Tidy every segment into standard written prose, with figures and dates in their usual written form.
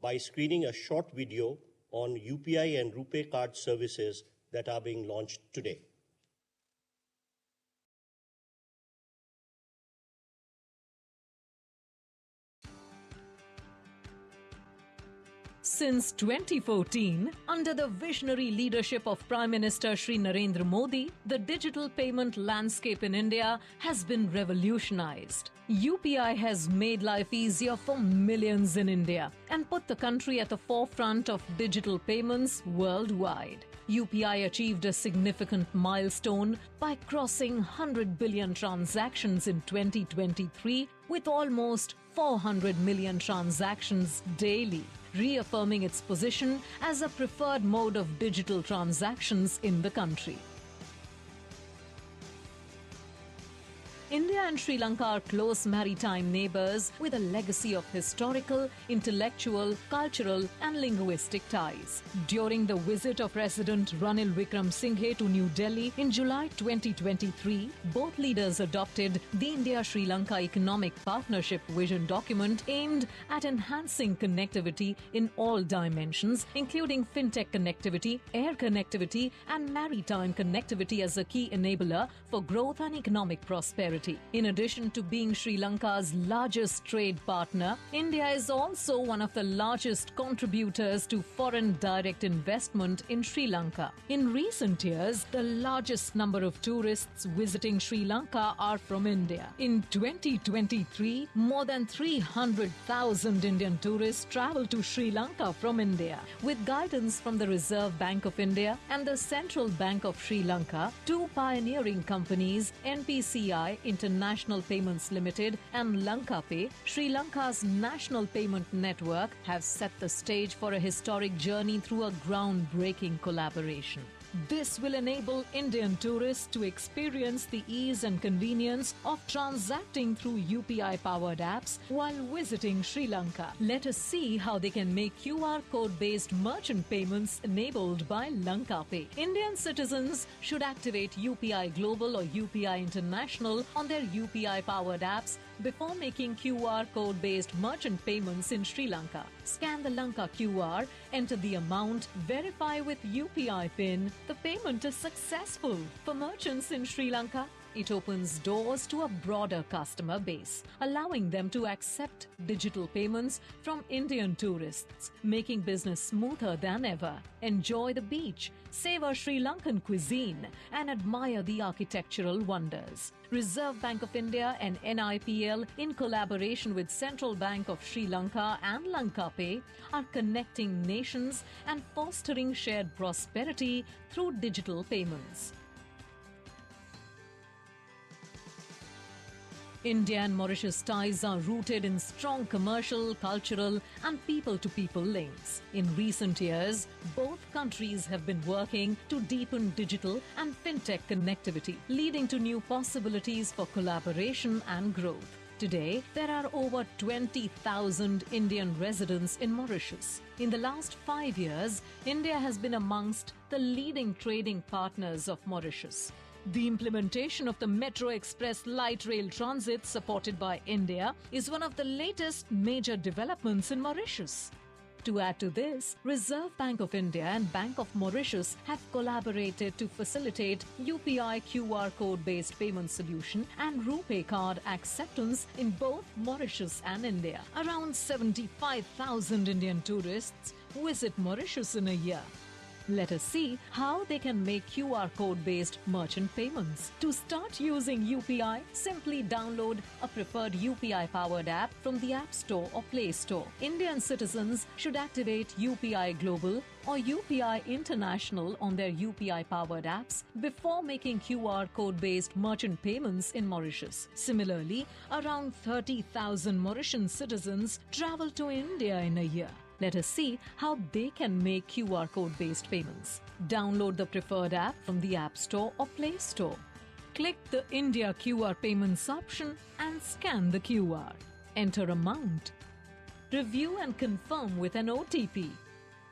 by screening a short video on UPI and RuPay card services that are being launched today. Since 2014, under the visionary leadership of Prime Minister Sri Narendra Modi, the digital payment landscape in India has been revolutionized. UPI has made life easier for millions in India and put the country at the forefront of digital payments worldwide. UPI achieved a significant milestone by crossing 100 billion transactions in 2023 with almost 400 million transactions daily, reaffirming its position as a preferred mode of digital transactions in the country. India and Sri Lanka are close maritime neighbours with a legacy of historical, intellectual, cultural and linguistic ties. During the visit of President Ranil Wickremesinghe to New Delhi in July 2023, both leaders adopted the India-Sri Lanka Economic Partnership Vision document aimed at enhancing connectivity in all dimensions, including fintech connectivity, air connectivity and maritime connectivity as a key enabler for growth and economic prosperity. In addition to being Sri Lanka's largest trade partner, India is also one of the largest contributors to foreign direct investment in Sri Lanka. In recent years, the largest number of tourists visiting Sri Lanka are from India. In 2023, more than 300,000 Indian tourists traveled to Sri Lanka from India. With guidance from the Reserve Bank of India and the Central Bank of Sri Lanka, two pioneering companies, NPCI International Payments Limited and LankaPay, Sri Lanka's national payment network, have set the stage for a historic journey through a groundbreaking collaboration. This will enable Indian tourists to experience the ease and convenience of transacting through UPI-powered apps while visiting Sri Lanka. Let us see how they can make QR code-based merchant payments enabled by LankaPay. Indian citizens should activate UPI Global or UPI International on their UPI-powered apps before making QR code-based merchant payments in Sri Lanka. Scan the Lanka QR, enter the amount, verify with UPI PIN. The payment is successful. For merchants in Sri Lanka, it opens doors to a broader customer base, allowing them to accept digital payments from Indian tourists, making business smoother than ever. Enjoy the beach, savor Sri Lankan cuisine, and admire the architectural wonders. Reserve Bank of India and NIPL, in collaboration with Central Bank of Sri Lanka and LankaPay, are connecting nations and fostering shared prosperity through digital payments. India and Mauritius ties are rooted in strong commercial, cultural and people-to-people links. In recent years, both countries have been working to deepen digital and fintech connectivity, leading to new possibilities for collaboration and growth. Today, there are over 20,000 Indian residents in Mauritius. In the last 5 years, India has been amongst the leading trading partners of Mauritius. The implementation of the Metro Express light rail transit supported by India is one of the latest major developments in Mauritius. To add to this, Reserve Bank of India and Bank of Mauritius have collaborated to facilitate UPI QR code-based payment solution and RuPay card acceptance in both Mauritius and India. Around 75,000 Indian tourists visit Mauritius in a year. Let us see how they can make QR code-based merchant payments. To start using UPI, simply download a preferred UPI-powered app from the App Store or Play Store. Indian citizens should activate UPI Global or UPI International on their UPI-powered apps before making QR code-based merchant payments in Mauritius. Similarly, around 30,000 Mauritian citizens travel to India in a year. Let us see how they can make QR code-based payments. Download the preferred app from the App Store or Play Store. Click the India QR Payments option and scan the QR. Enter amount. Review and confirm with an OTP.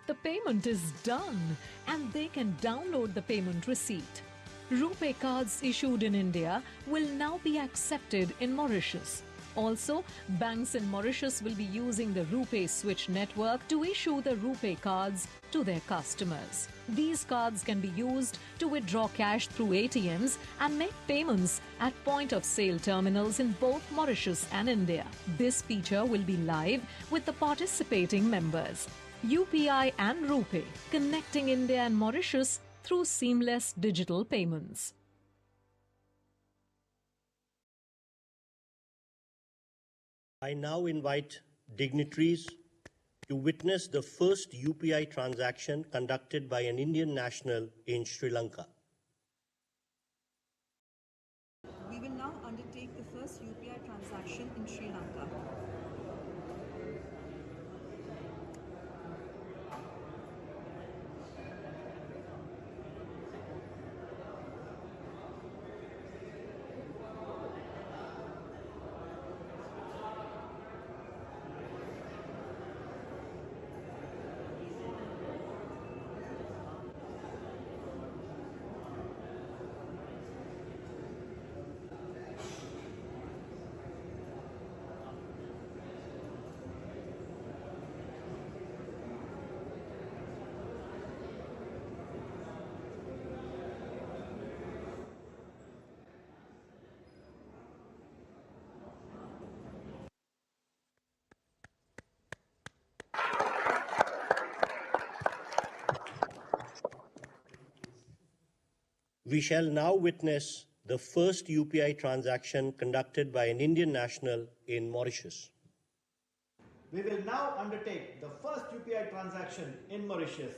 The payment is done and they can download the payment receipt. RuPay cards issued in India will now be accepted in Mauritius. Also, banks in Mauritius will be using the RuPay switch network to issue the RuPay cards to their customers. These cards can be used to withdraw cash through ATMs and make payments at point-of-sale terminals in both Mauritius and India. This feature will be live with the participating members. UPI and RuPay, connecting India and Mauritius through seamless digital payments. I now invite dignitaries to witness the first UPI transaction conducted by an Indian national in Sri Lanka. We will now undertake the first UPI transaction in Sri Lanka. We shall now witness the first UPI transaction conducted by an Indian national in Mauritius. We will now undertake the first UPI transaction in Mauritius.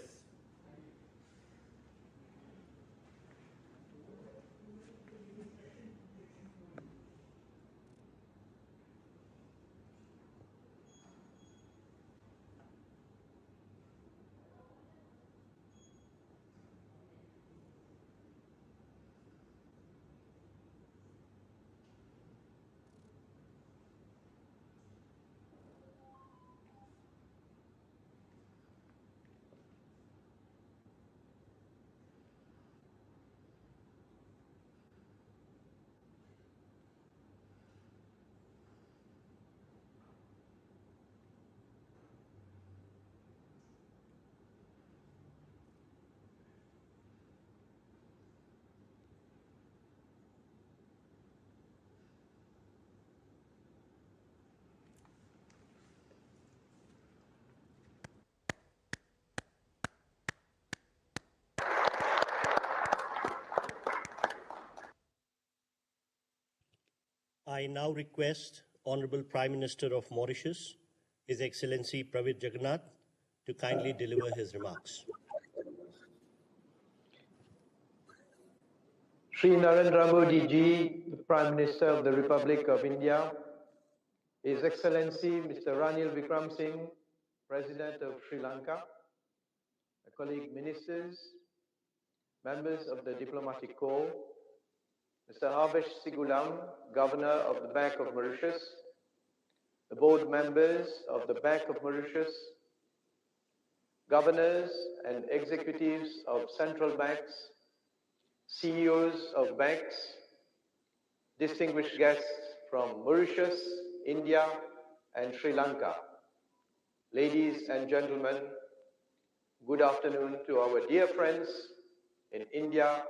I now request Honorable Prime Minister of Mauritius, His Excellency Pravind Jagannath, to kindly deliver his remarks. Sri Narendra Modi ji, the Prime Minister of the Republic of India, His Excellency Mr. Ranil Wickremesinghe, President of Sri Lanka, my colleague ministers, members of the Diplomatic Corps, Mr. Havesh Sigulam, Governor of the Bank of Mauritius, the board members of the Bank of Mauritius, governors and executives of central banks, CEOs of banks, distinguished guests from Mauritius, India, and Sri Lanka. Ladies and gentlemen, good afternoon to our dear friends in India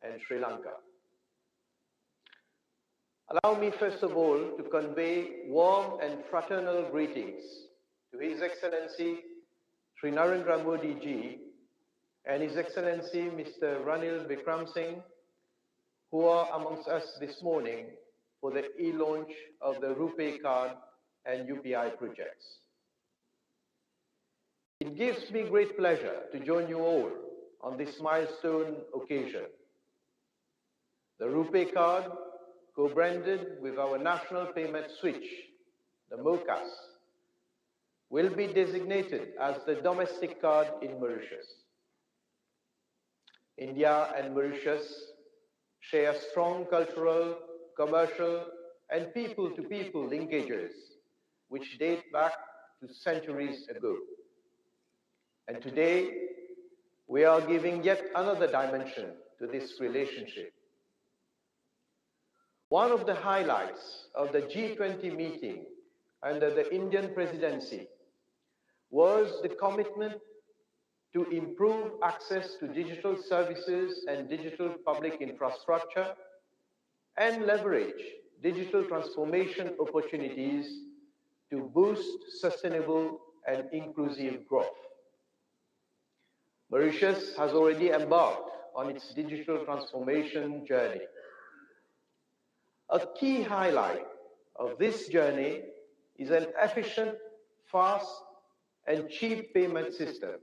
and Sri Lanka. Allow me first of all to convey warm and fraternal greetings to His Excellency Sri Narendra Modi ji and His Excellency Mr. Ranil Wickremesinghe, who are amongst us this morning for the e-launch of the RuPay card and UPI projects. It gives me great pleasure to join you all on this milestone occasion. The RuPay card, co-branded with our national payment switch, the MOCAS, will be designated as the domestic card in Mauritius. India and Mauritius share strong cultural, commercial, and people-to-people linkages which date back to centuries ago. And today, we are giving yet another dimension to this relationship. One of the highlights of the G20 meeting under the Indian presidency was the commitment to improve access to digital services and digital public infrastructure and leverage digital transformation opportunities to boost sustainable and inclusive growth. Mauritius has already embarked on its digital transformation journey. A key highlight of this journey is an efficient, fast, and cheap payment system.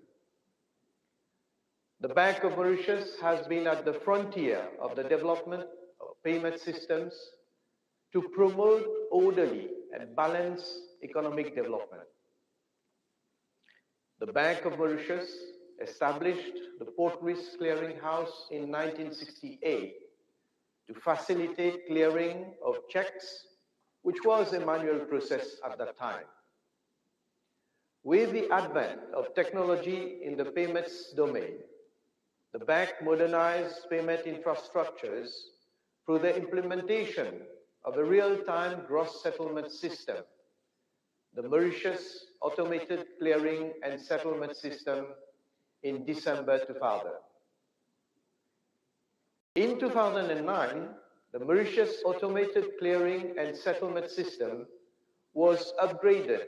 The Bank of Mauritius has been at the frontier of the development of payment systems to promote orderly and balanced economic development. The Bank of Mauritius established the Port Risk Clearing House in 1968 to facilitate clearing of checks, which was a manual process at that time. With the advent of technology in the payments domain, the bank modernized payment infrastructures through the implementation of a real-time gross settlement system, the Mauritius Automated Clearing and Settlement System, in December 2000. In 2009, the Mauritius Automated Clearing and Settlement System was upgraded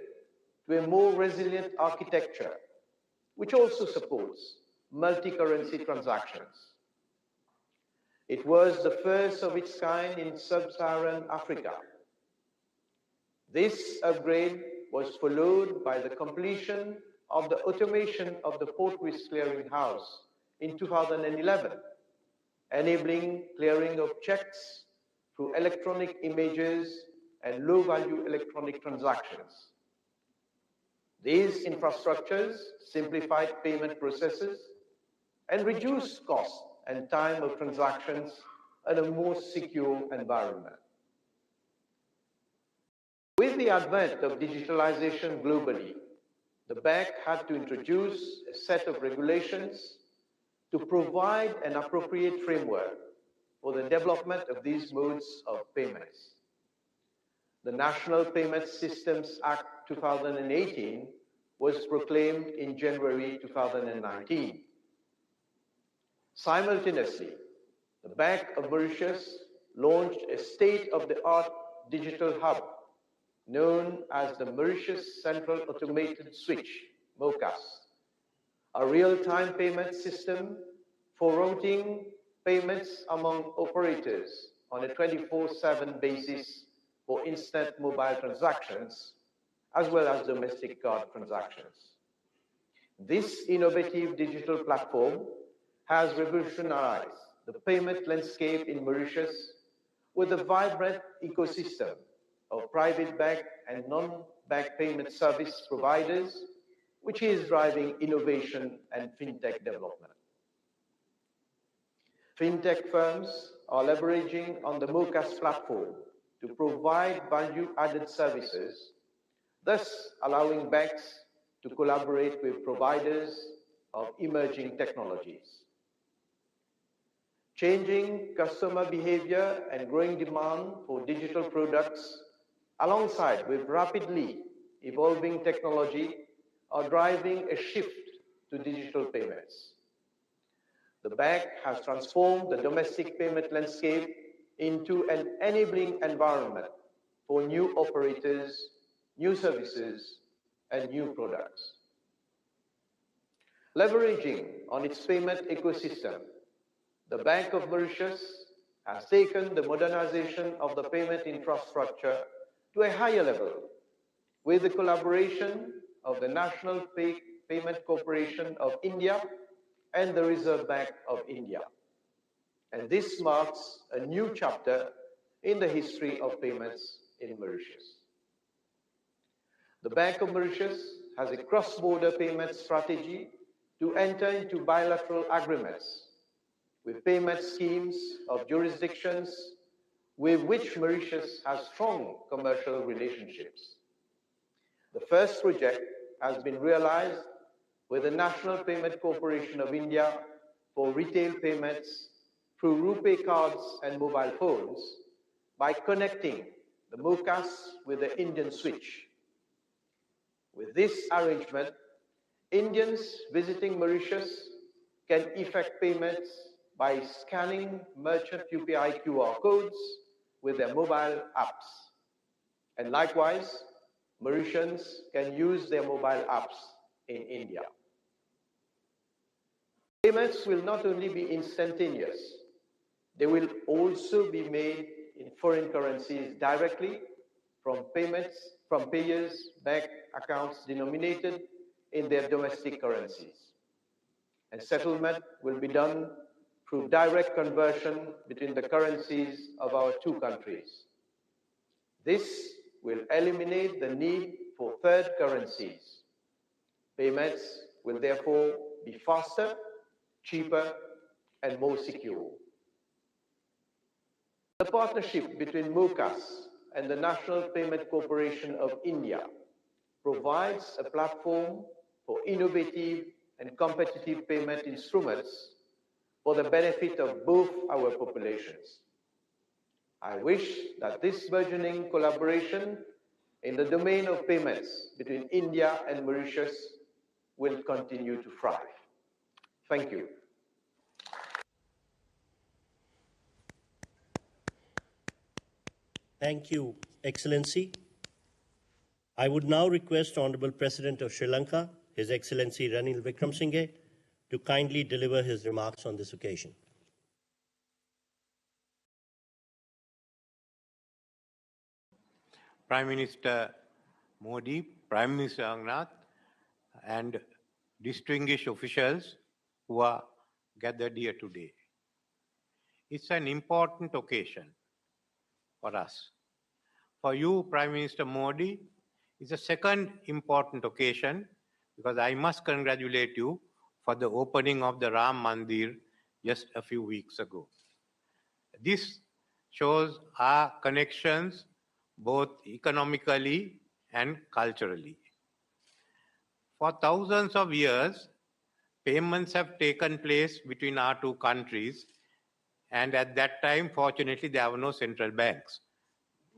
to a more resilient architecture, which also supports multi-currency transactions. It was the first of its kind in sub-Saharan Africa. This upgrade was followed by the completion of the automation of the Port Risk Clearing House in 2011, enabling clearing of checks through electronic images and low-value electronic transactions. These infrastructures simplified payment processes and reduced cost and time of transactions in a more secure environment. With the advent of digitalization globally, the bank had to introduce a set of regulations to provide an appropriate framework for the development of these modes of payments. The National Payment Systems Act 2018 was proclaimed in January 2019. Simultaneously, the Bank of Mauritius launched a state-of-the-art digital hub known as the Mauritius Central Automated Switch, MOCAS, a real-time payment system for routing payments among operators on a 24/7 basis for instant mobile transactions, as well as domestic card transactions. This innovative digital platform has revolutionized the payment landscape in Mauritius with a vibrant ecosystem of private bank and non-bank payment service providers, which is driving innovation and fintech development. Fintech firms are leveraging on the MOCAS platform to provide value-added services, thus allowing banks to collaborate with providers of emerging technologies. Changing customer behavior and growing demand for digital products, alongside with rapidly evolving technology, are driving a shift to digital payments. The bank has transformed the domestic payment landscape into an enabling environment for new operators, new services, and new products. Leveraging on its payment ecosystem, the Bank of Mauritius has taken the modernization of the payment infrastructure to a higher level with the collaboration of the National Payment Corporation of India and the Reserve Bank of India. And this marks a new chapter in the history of payments in Mauritius. The Bank of Mauritius has a cross-border payment strategy to enter into bilateral agreements with payment schemes of jurisdictions with which Mauritius has strong commercial relationships. The first project has been realized with the National Payment Corporation of India for retail payments through RuPay cards and mobile phones, by connecting the MOCAS with the Indian switch. With this arrangement, Indians visiting Mauritius can effect payments by scanning merchant UPI QR codes with their mobile apps. And likewise, Mauritians can use their mobile apps in India. Payments will not only be instantaneous, they will also be made in foreign currencies directly from payers' bank accounts denominated in their domestic currencies. And settlement will be done through direct conversion between the currencies of our two countries. This will eliminate the need for third currencies. Payments will therefore be faster, cheaper, and more secure. The partnership between MOCAS and the National Payment Corporation of India provides a platform for innovative and competitive payment instruments for the benefit of both our populations. I wish that this burgeoning collaboration in the domain of payments between India and Mauritius will continue to thrive. Thank you. Thank you, Excellency. I would now request Honorable President of Sri Lanka, His Excellency Ranil Wickremesinghe, to kindly deliver his remarks on this occasion. Prime Minister Modi, Prime Minister Angnath, and distinguished officials who are gathered here today. It's an important occasion for us. For you, Prime Minister Modi, it's a second important occasion because I must congratulate you for the opening of the Ram Mandir just a few weeks ago. This shows our connections both economically and culturally. For thousands of years, payments have taken place between our two countries, and at that time, fortunately, there were no central banks.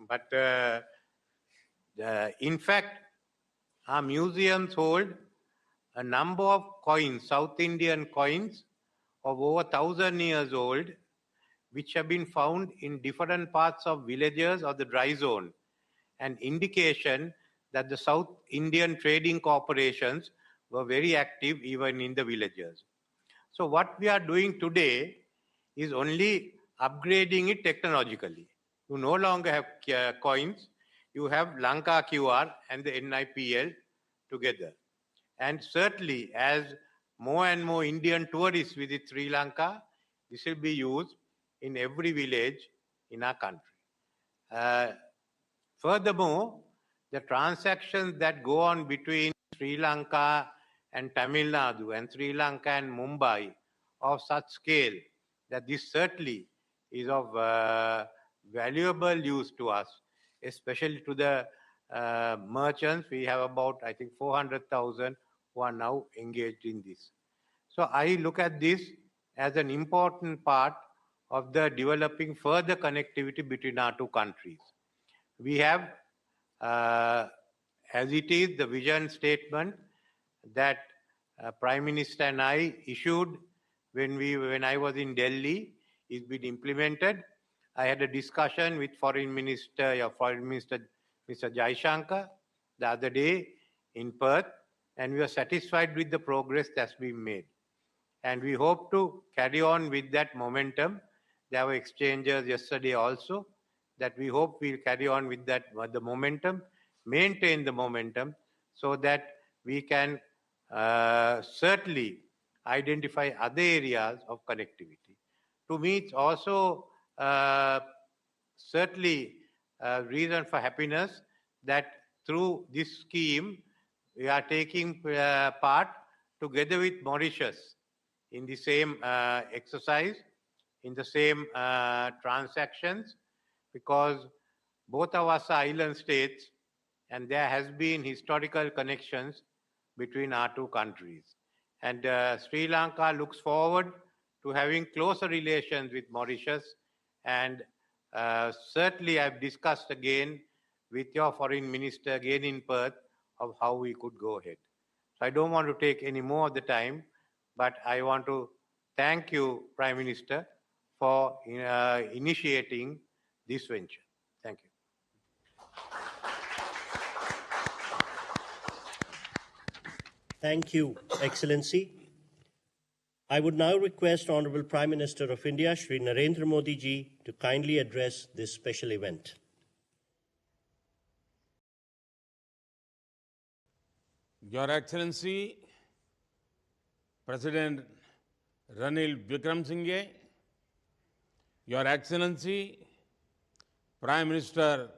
But in fact, our museums hold a number of coins, South Indian coins of over 1,000 years old, which have been found in different parts of villages or the dry zone, an indication that the South Indian trading corporations were very active even in the villages. So what we are doing today is only upgrading it technologically. You no longer have coins, you have Lanka QR and the NIPL together. And certainly, as more and more Indian tourists visit Sri Lanka, this will be used in every village in our country. Furthermore, the transactions that go on between Sri Lanka and Tamil Nadu and Sri Lanka and Mumbai of such scale that this certainly is of valuable use to us, especially to the merchants. We have about, I think, 400,000 who are now engaged in this. So I look at this as an important part of the developing further connectivity between our two countries. We have, as it is, the vision statement that Prime Minister and I issued when I was in Delhi is been implemented. I had a discussion with Foreign Minister Mr. Jaishankar the other day in Perth, and we are satisfied with the progress that's been made. And we hope to carry on with that momentum. There were exchanges yesterday also that we hope we'll carry on with that, the momentum, maintain the momentum so that we can certainly identify other areas of connectivity. To me, it's also certainly a reason for happiness that through this scheme, we are taking part together with Mauritius in the same exercise, in the same transactions, because both of us are island states and there has been historical connections between our two countries. And Sri Lanka looks forward to having closer relations with Mauritius and Certainly, I've discussed again with your foreign minister again in Perth of how we could go ahead. So I don't want to take any more of the time, but I want to thank you, Prime Minister, for initiating this venture. Thank you. Thank you, Excellency. I would now request Honorable Prime Minister of India, Shri Narendra Modi ji, to kindly address this special event. Your Excellency, President Ranil Wickremesinghe, Your Excellency, Prime Minister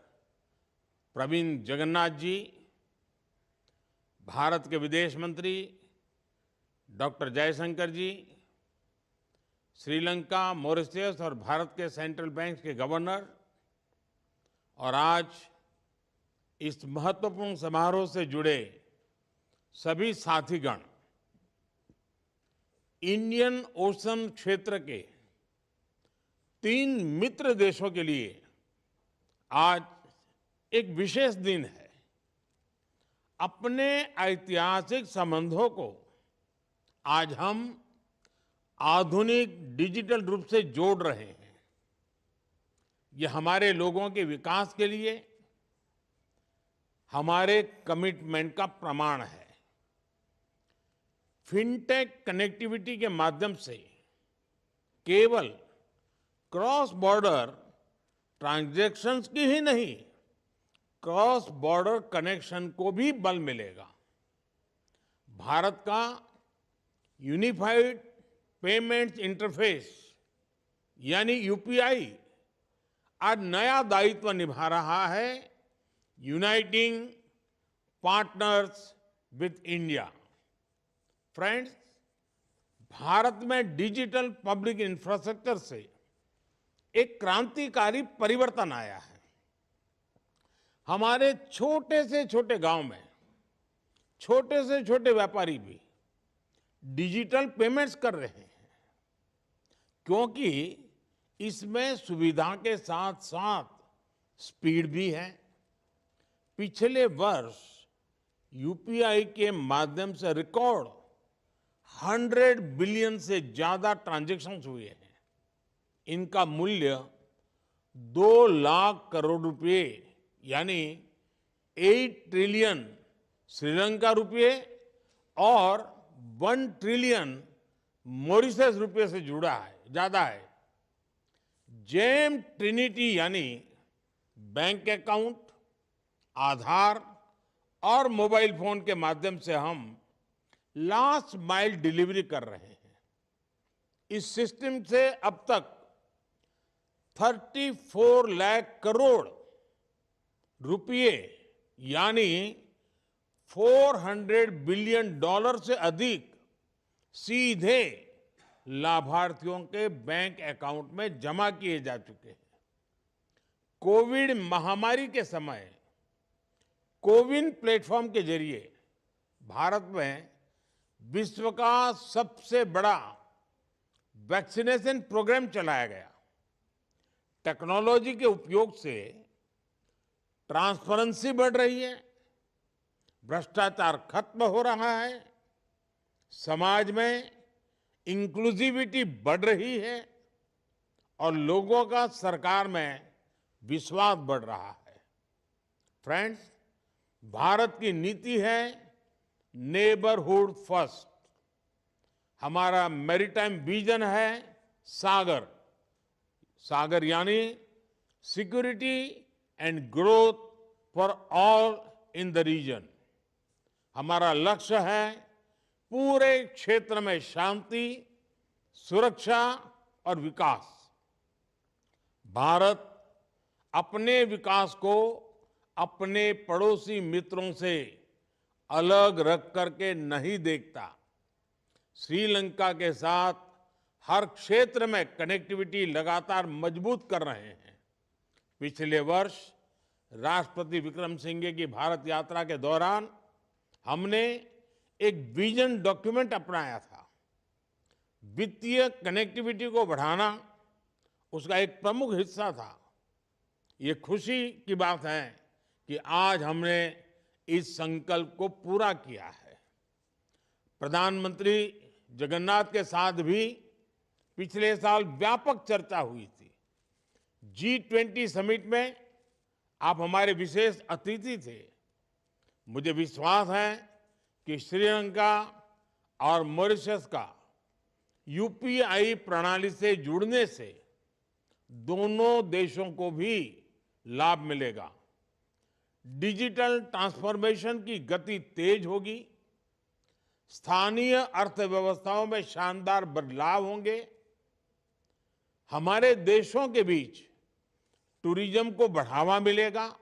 Praveen Jagannath ji, Bharat के विदेश मंत्री doctor Jaishankar जी, Sri Lanka, Mauritius और भारत के central bank के governor और आज इस महत्वपूर्ण समारोह से जुड़े सभी साथीगण, इंडियन ओशन क्षेत्र के 3 मित्र देशों के लिए आज एक विशेष दिन है। अपने ऐतिहासिक संबंधों को आज हम आधुनिक डिजिटल रूप से जोड़ रहे हैं। ये हमारे लोगों के विकास के लिए हमारे कमिटमेंट का प्रमाण है। फिनटेक कनेक्टिविटी के माध्यम से केवल क्रॉस बॉर्डर ट्रांजैक्शंस की ही नहीं, क्रॉस बॉर्डर कनेक्शन को भी बल मिलेगा। भारत का यूनिफाइड पेमेंट्स इंटरफेस यानी यूपीआई आज नया दायित्व निभा रहा है, uniting partners with India. Friends, Bharat में डिजिटल पब्लिक इंफ्रास्ट्रक्चर से एक क्रांतिकारी परिवर्तन आया है। हमारे छोटे से छोटे गांव में छोटे से छोटे व्यापारी भी डिजिटल पेमेंट्स कर रहे हैं, क्योंकि इसमें सुविधा के साथ साथ स्पीड भी है। पिछले वर्ष यूपीआई के माध्यम से रिकॉर्ड 100 बिलियन से ज्यादा ट्रांजैक्शंस हुए हैं। इनका मूल्य 2 लाख करोड़ रुपए यानी 8 ट्रिलियन श्रीलंका रुपये और 1 ट्रिलियन मॉरिशस रुपये से जुड़ा है, ज्यादा है। जेम ट्रिनिटी यानी बैंक अकाउंट, आधार और मोबाइल फोन के माध्यम से हम लास्ट माइल डिलीवरी कर रहे हैं। इस सिस्टम से अब तक 34 लाख करोड़ रुपये यानी $400 बिलियन से अधिक सीधे लाभार्थियों के बैंक अकाउंट में जमा किए जा चुके हैं। कोविड महामारी के समय कोविन प्लेटफॉर्म के जरिए भारत में विश्व का सबसे बड़ा वैक्सीनेशन प्रोग्राम चलाया गया। टेक्नोलॉजी के उपयोग से ट्रांसपेरेंसी बढ़ रही है, भ्रष्टाचार खत्म हो रहा है, समाज में इंक्लूसिविटी बढ़ रही है और लोगों का सरकार में विश्वास बढ़ रहा है। फ्रेंड्स, भारत की नीति है नेबरहुड फर्स्ट। हमारा मैरीटाइम विजन है सागर। सागर यानी security and growth for all in the region. हमारा लक्ष्य है पूरे क्षेत्र में शांति, सुरक्षा और विकास। भारत अपने विकास को अपने पड़ोसी मित्रों से अलग रख करके नहीं देखता। श्रीलंका के साथ हर क्षेत्र में कनेक्टिविटी लगातार मजबूत कर रहे हैं। पिछले वर्ष राष्ट्रपति विक्रमसिंघे की भारत यात्रा के दौरान हमने एक विजन डॉक्यूमेंट अपनाया था। वित्तीय कनेक्टिविटी को बढ़ाना उसका एक प्रमुख हिस्सा था। ये खुशी की बात है कि आज हमने इस संकल्प को पूरा किया है। प्रधानमंत्री जगन्नाथ के साथ भी पिछले साल व्यापक चर्चा हुई थी। G20 समिट में आप हमारे विशेष अतिथि थे। मुझे विश्वास है कि श्रीलंका और मॉरिशस का UPI प्रणाली से जुड़ने से दोनों देशों को भी लाभ मिलेगा। डिजिटल ट्रांसफॉर्मेशन की गति तेज होगी, स्थानीय अर्थव्यवस्थाओं में शानदार बदलाव होंगे, हमारे देशों के बीच टूरिज्म को बढ़ावा मिलेगा।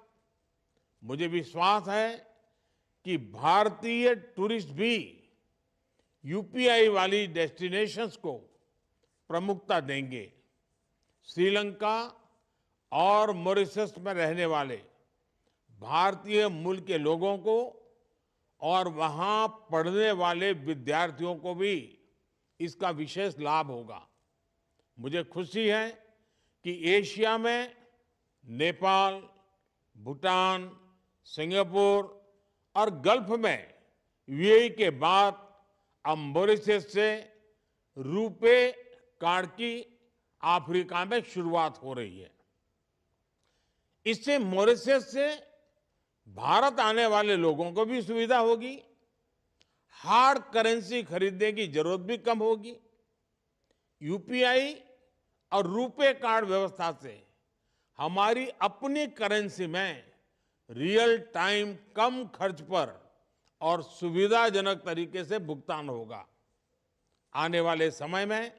मुझे विश्वास है कि भारतीय टूरिस्ट भी UPI वाली डेस्टिनेशंस को प्रमुखता देंगे। श्रीलंका और मॉरिशस में रहने वाले भारतीय मूल के लोगों को और वहां पढ़ने वाले विद्यार्थियों को भी इसका विशेष लाभ होगा। मुझे खुशी है कि एशिया में नेपाल, भूटान, सिंगापुर और गल्फ में UAE के बाद अब मॉरिशस से रूपे कार्ड की अफ्रीका में शुरुआत हो रही है। इससे मॉरिशस से भारत आने वाले लोगों को भी सुविधा होगी, हार्ड करेंसी खरीदने की जरूरत भी कम होगी। UPI और रूपे कार्ड व्यवस्था से हमारी अपनी करेंसी में रियल टाइम कम खर्च पर और सुविधाजनक तरीके से भुगतान होगा। आने वाले समय में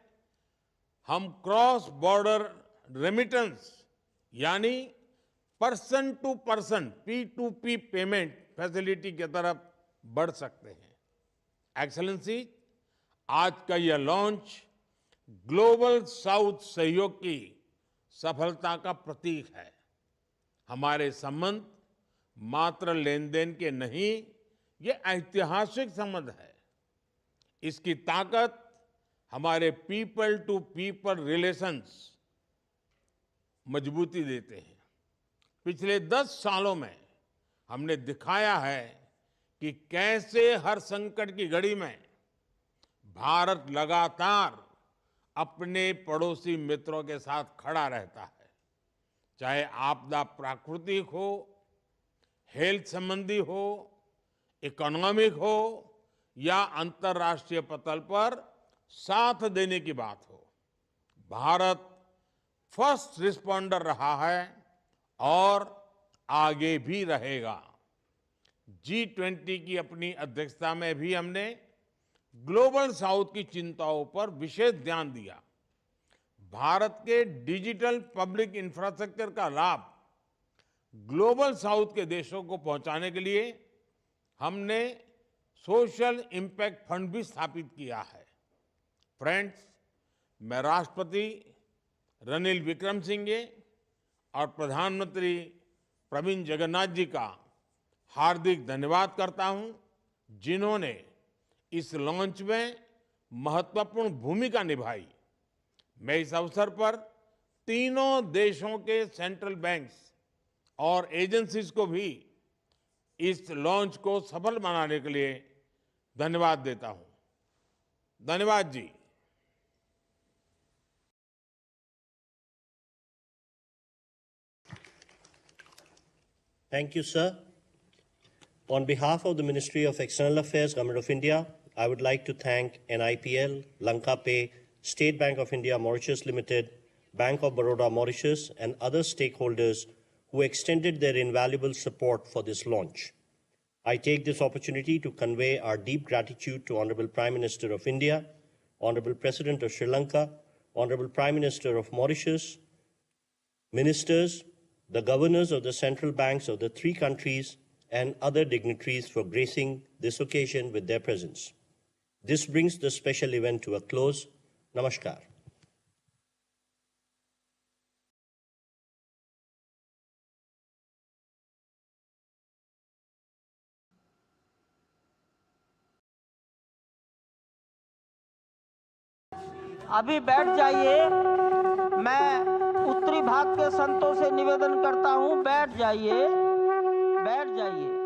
हम क्रॉस बॉर्डर रेमिटेंस यानी person to person P2P payment facility की तरफ बढ़ सकते हैं। एक्सेलेंसी, आज का यह लॉन्च ग्लोबल साउथ सहयोग की सफलता का प्रतीक है। हमारे संबंध मात्र लेन देन के नहीं, ये ऐतिहासिक संबंध है। इसकी ताकत हमारे पीपल टू पीपल रिलेशंस मजबूती देते हैं। पिछले 10 सालों में हमने दिखाया है कि कैसे हर संकट की घड़ी में भारत लगातार अपने पड़ोसी मित्रों के साथ खड़ा रहता है। चाहे आपदा प्राकृतिक हो, हेल्थ संबंधी हो, इकोनॉमिक हो या अंतर्राष्ट्रीय पटल पर साथ देने की बात हो, भारत फर्स्ट रिस्पॉन्डर रहा है और आगे भी रहेगा। G20 की अपनी अध्यक्षता में भी हमने ग्लोबल साउथ की चिंताओं पर विशेष ध्यान दिया। भारत के डिजिटल पब्लिक इंफ्रास्ट्रक्चर का लाभ ग्लोबल साउथ के देशों को पहुंचाने के लिए हमने सोशल इम्पैक्ट फंड भी स्थापित किया है। फ्रेंड्स, मैं राष्ट्रपति रनिल विक्रमसिंघे और प्रधानमंत्री प्रवीण जगन्नाथ जी का हार्दिक धन्यवाद करता हूं, जिन्होंने इस लॉन्च में महत्वपूर्ण भूमिका निभाई। मैं इस अवसर पर तीनों देशों के सेंट्रल बैंक्स और एजेंसीज को भी इस लॉन्च को सफल बनाने के लिए धन्यवाद देता हूं। धन्यवाद जी। Thank you, sir. On behalf of the Ministry of External Affairs, Government of India, I would like to thank NIPL, RuPay, State Bank of India Mauritius Limited, Bank of Baroda Mauritius, and other stakeholders who extended their invaluable support for this launch. I take this opportunity to convey our deep gratitude to Honorable Prime Minister of India, Honorable President of Sri Lanka, Honorable Prime Minister of Mauritius, ministers, the governors of the central banks of the 3 countries, and other dignitaries for gracing this occasion with their presence. This brings the special event to a close. Namaskar. अभी बैठ जाइए। मैं उत्तरी सभी भाग के संतों से निवेदन करता हूं, बैठ जाइए, बैठ जाइए।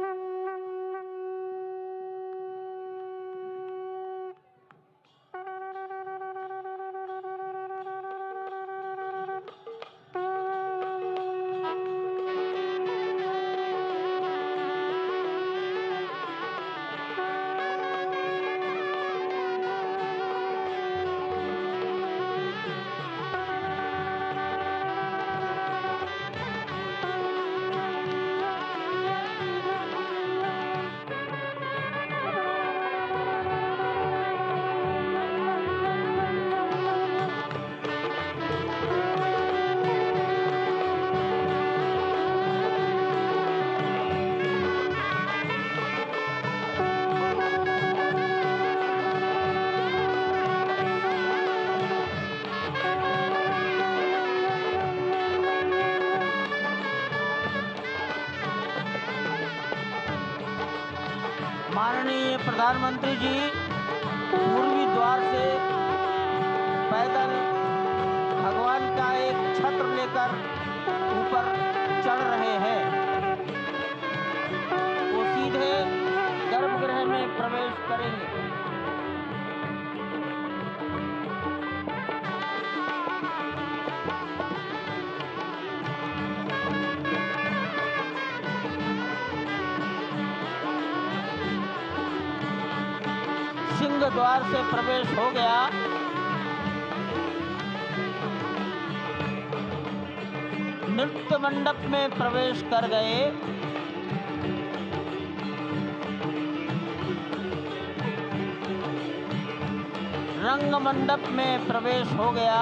माननीय प्रधानमंत्री जी पूर्वी द्वार से पैदल भगवान का एक छत्र लेकर ऊपर चढ़ रहे हैं। वो सीधे गर्भगृह में प्रवेश करेंगे। सिंह द्वार से प्रवेश हो गया। नृत्य मंडप में प्रवेश कर गए। रंग मंडप में प्रवेश हो गया।